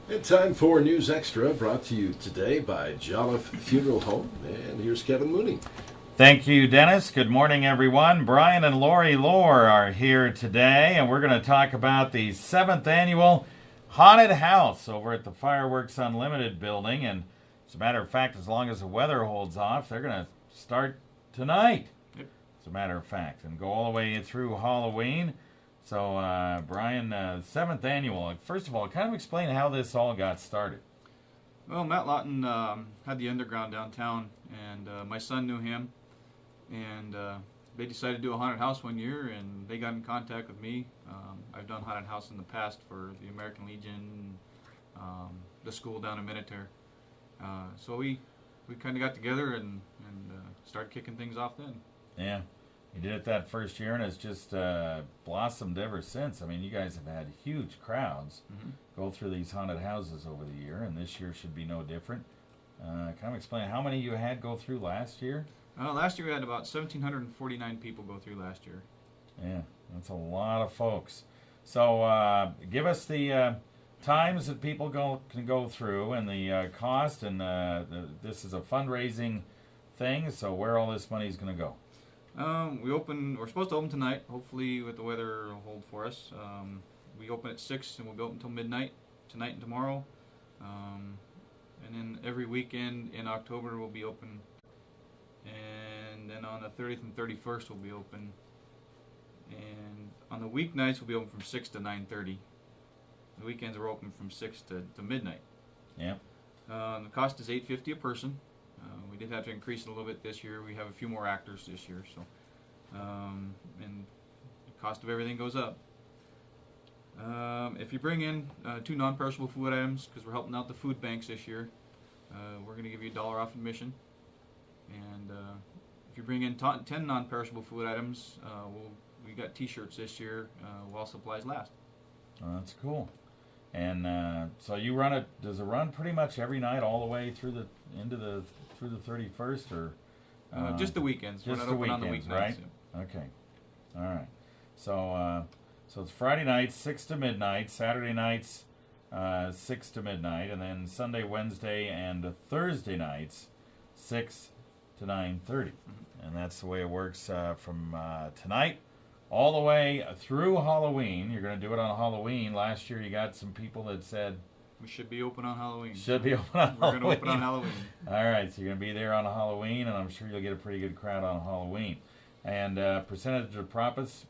And time for News Extra, brought to you today by Jolliffe Funeral Home. And here's Kevin Mooney. Thank you, Dennis. Good morning, everyone. Brian and Lorrie Lore are here today, and we're going to talk about the 7th annual Haunted House over at the Fireworks Unlimited building. And as a matter of fact, as long as the weather holds off, they're going to start tonight, as a matter of fact, and go all the way through Halloween. So, Brian, 7th annual. First of all, kind of explain how this all got started. Well, Matt Lawton had the underground downtown, and my son knew him, and they decided to do a haunted house one year, and they got in contact with me. I've done haunted house in the past for the American Legion, the school down in Minnetonka. So we kind of got together and started kicking things off then. Yeah. You did it that first year, and it's just blossomed ever since. I mean, you guys have had huge crowds go through these haunted houses over the year, and this year should be no different. Kind of explain how many you had go through last year? Last year we had about 1,749 people go through last year. Yeah, that's a lot of folks. So give us the times that people can go through and the cost, and this is a fundraising thing, so where all this money is going to go. We're supposed to open tonight. Hopefully, with the weather hold for us. We open at 6 and we'll be open until midnight tonight and tomorrow. And then every weekend in October we'll be open. And then on the 30th and 31st we'll be open. And on the weeknights we'll be open from 6 to 9:30. The weekends are open from 6 to midnight. Yeah. The cost is $8.50 a person. We did have to increase it a little bit this year. We have a few more actors this year, so and the cost of everything goes up. If you bring in 2 non-perishable food items, because we're helping out the food banks this year, we're going to give you $1 off admission. And if you bring in 10 non-perishable food items, we got T-shirts this year while supplies last. Oh, that's cool. And so you run it. Does it run pretty much every night, all the way through the 31st, or just the weekends? Just we're not the open on the weekends, weeknights. right? Okay, all right. So it's Friday nights 6 to midnight, Saturday nights 6 to midnight, and then Sunday, Wednesday, and Thursday nights 6 to 9:30, and that's the way it works from tonight all the way through Halloween. You're going to do it on Halloween. Last year you got some people that said we should be open on Halloween. Should be open on Halloween. We're going to open on Halloween. All right, so you're going to be there on Halloween, and I'm sure you'll get a pretty good crowd on Halloween. And percentage of profits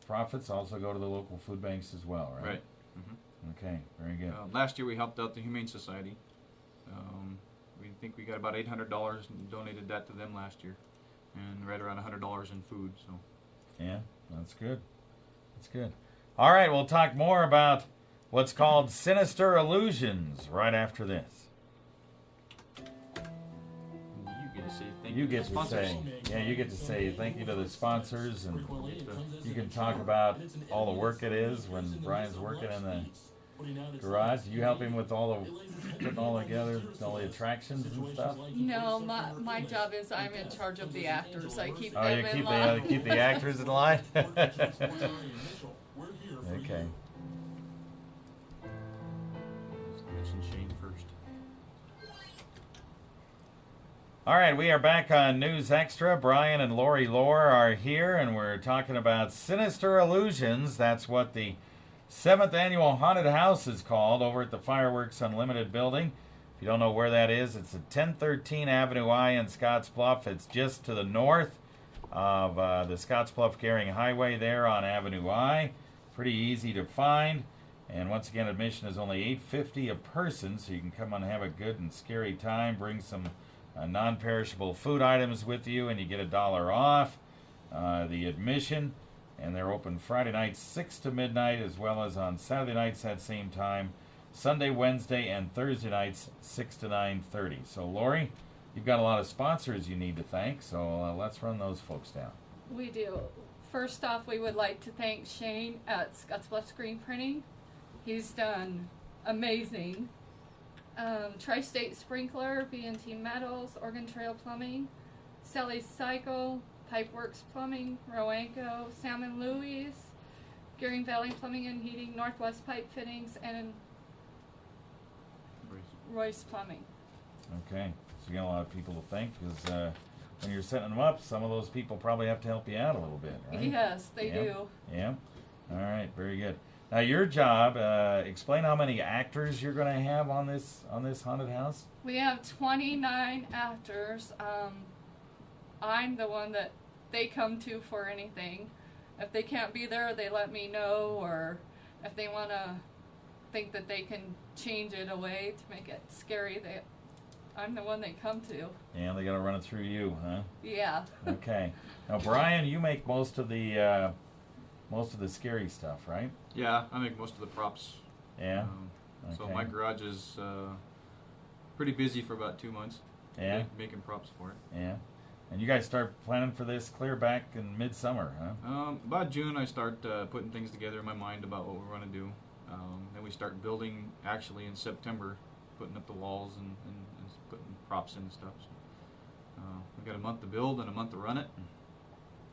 also go to the local food banks as well, right? Right. Okay, very good. Last year we helped out the Humane Society. We think we got about $800 and donated that to them last year, and right around $100 in food. So. Yeah, that's good. That's good. All right, we'll talk more about what's called Sinister Illusions right after this. You get to say thank You you get to to the sponsors. say, yeah, you get to say thank you to the sponsors, and you can talk about all the work it is when Brian's working in the garage. You help him with putting all together, all the attractions and stuff. No, my job is I'm in charge of the actors. I keep Oh, them you in keep line. keep the actors in line. Okay. Mention Shane first. All right, we are back on News Extra. Brian and Lorrie Lore are here, and we're talking about Sinister Illusions. That's what the 7th annual haunted house is called over at the Fireworks Unlimited building. If you don't know where that is, it's at 1013 Avenue I in Scottsbluff. It's just to the north of the Scottsbluff-Gehring Highway there on Avenue I. Pretty easy to find. And once again, admission is only $8.50 a person, so you can come and have a good and scary time. Bring some non-perishable food items with you, and you get $1 off the admission. And they're open Friday nights 6 to midnight, as well as on Saturday nights that same time, Sunday, Wednesday, and Thursday nights 6 to 9:30. So, Lorrie, you've got a lot of sponsors you need to thank, so let's run those folks down. We do. First off, we would like to thank Shane at Scottsbluff Screen Printing. He's done amazing. Tri-State Sprinkler, B&T Metals, Oregon Trail Plumbing, Sally's Cycle, Pipeworks Plumbing, Roanco, Sam and Louie's, Gearing Valley Plumbing and Heating, Northwest Pipe Fittings, and Royce Plumbing. Okay, so you got a lot of people to thank because when you're setting them up, some of those people probably have to help you out a little bit, right? Yes, they Yeah. do. Yeah. All right. Very good. Now your job. Explain how many actors you're going to have on this haunted house. We have 29 actors. I'm the one that they come to for anything. If they can't be there, they let me know, or if they want to think that they can change it away to make it scary, I'm the one they come to. Yeah, they got to run it through you, huh? Yeah. Okay. Now, Brian, you make most of the scary stuff, right? Yeah, I make most of the props. Yeah. So Okay. my garage is pretty busy for about 2 months. Yeah. Making props for it. Yeah. And you guys start planning for this clear back in midsummer, huh? About June, I start putting things together in my mind about what we're going to do. Then we start building actually in September, putting up the walls and putting props in and stuff. So, we've got a month to build and a month to run it.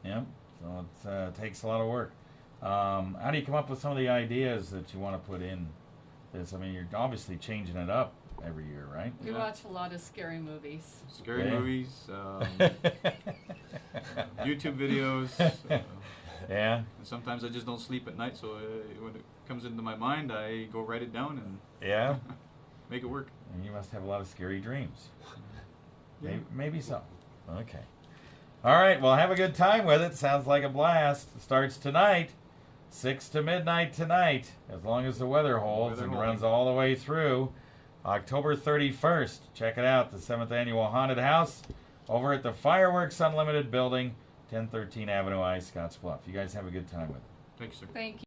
Yeah. So it takes a lot of work. How do you come up with some of the ideas that you want to put in this? I mean, you're obviously changing it up every year, right? We Yeah. watch a lot of scary movies. Scary Yeah. movies, YouTube videos. Yeah. And sometimes I just don't sleep at night, so when it comes into my mind, I go write it down and Yeah. make it work. And you must have a lot of scary dreams. Yeah. Maybe so. Okay. All right. Well, have a good time with it. Sounds like a blast. It starts tonight, 6 to midnight tonight, as long as the weather holds Weather and holding. runs all the way through. October 31st. Check it out. The 7th Annual Haunted House over at the Fireworks Unlimited building, 1013 Avenue I, Scottsbluff. You guys have a good time with it. Thank you, sir. Thank you.